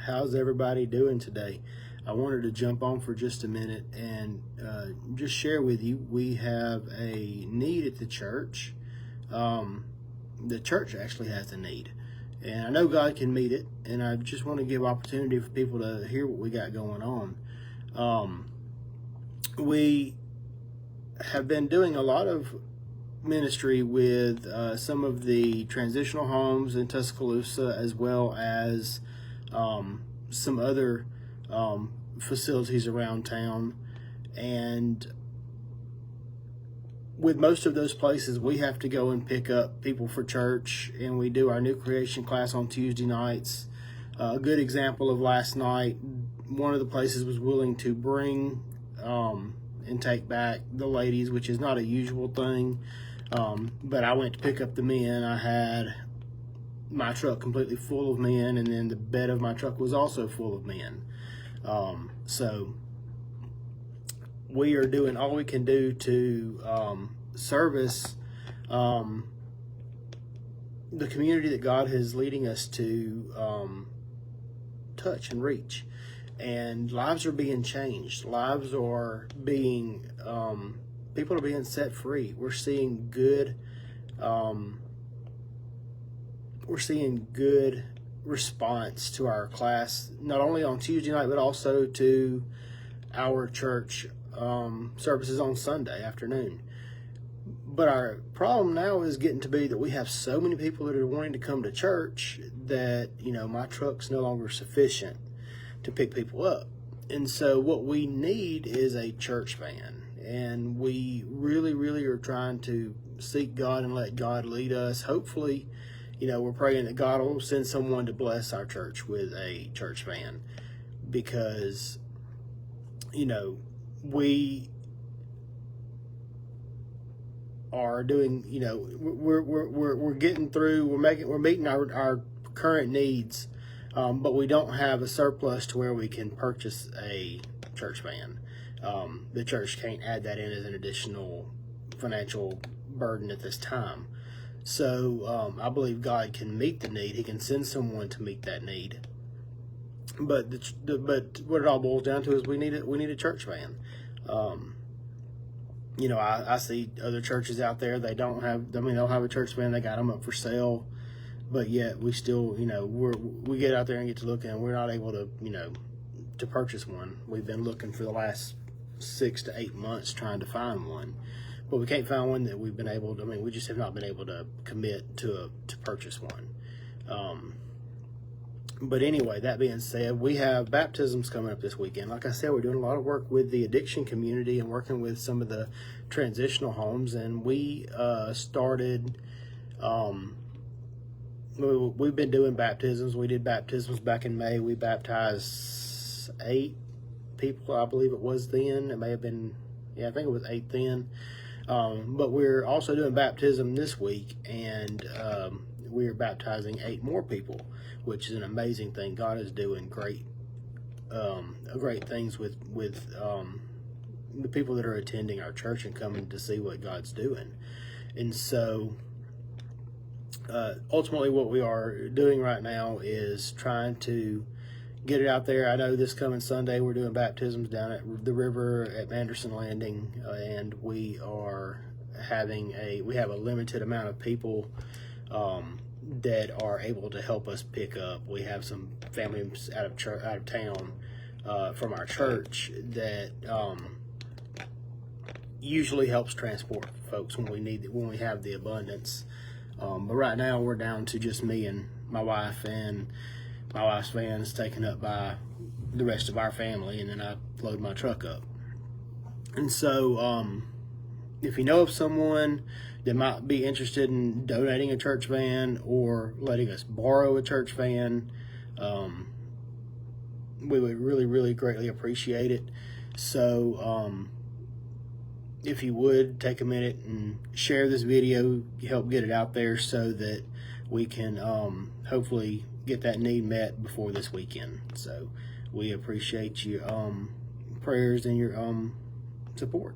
How's everybody doing today? I wanted to jump on for just a minute and just share with you, we have a need at the church. The church actually has a need, and I know God can meet it, and I just want to give opportunity for people to hear what we got going on. We have been doing a lot of ministry with some of the transitional homes in Tuscaloosa, as well as some other facilities around town. And with most of those places, we have to go and pick up people for church, and we do our new creation class on Tuesday nights. A good example of last night, one of the places was willing to bring and take back the ladies, which is not a usual thing. But I went to pick up the men. I had my truck completely full of men, and then the bed of my truck was also full of men. So we are doing all we can do to service the community that God is leading us to touch and reach. And lives are being changed. Lives are being, people are being set free. We're seeing good response to our class, not only on Tuesday night, but also to our church services on Sunday afternoon. But our problem now is getting to be that we have so many people that are wanting to come to church that, my truck's no longer sufficient to pick people up. And so what we need is a church van. And we really are trying to seek God and let God lead us. Hopefully, we're praying that God will send someone to bless our church with a church van, because, we are doing, we're getting through, we're meeting our current needs, but we don't have a surplus to where we can purchase a church van. The church can't add that in as an additional financial burden at this time. So I believe God can meet the need. He can send someone to meet that need. But but what it all boils down to is we need a church van. I see other churches out there, they'll have a church van, they got them up for sale, but yet we still, we get out there and get to look, and we're not able to, to purchase one. We've been looking for the last 6 to 8 months trying to find one, but we can't find one that we've been able to, we just have not been able to commit to purchase one. But anyway, that being said, we have baptisms coming up this weekend. Like I said, we're doing a lot of work with the addiction community and working with some of the transitional homes. And we started, we've been doing baptisms. We did baptisms back in May. We baptized 8 people, I believe it was then. It may have been, I think it was 8 then. But we're also doing baptism this week, and we are baptizing 8 more people, which is an amazing thing. God is doing great things with the people that are attending our church and coming to see what God's doing. And so ultimately what we are doing right now is trying to get it out there. I know this coming Sunday we're doing baptisms down at the river at Anderson Landing, and we have a limited amount of people that are able to help us pick up. We have some families out of town from our church that usually helps transport folks when we have the abundance. But right now we're down to just me and my wife, and my wife's van is taken up by the rest of our family, and then I load my truck up. And so if you know of someone that might be interested in donating a church van or letting us borrow a church van, we would really greatly appreciate it. So if you would take a minute and share this video, help get it out there so that we can hopefully get that need met before this weekend. So we appreciate your prayers and your support.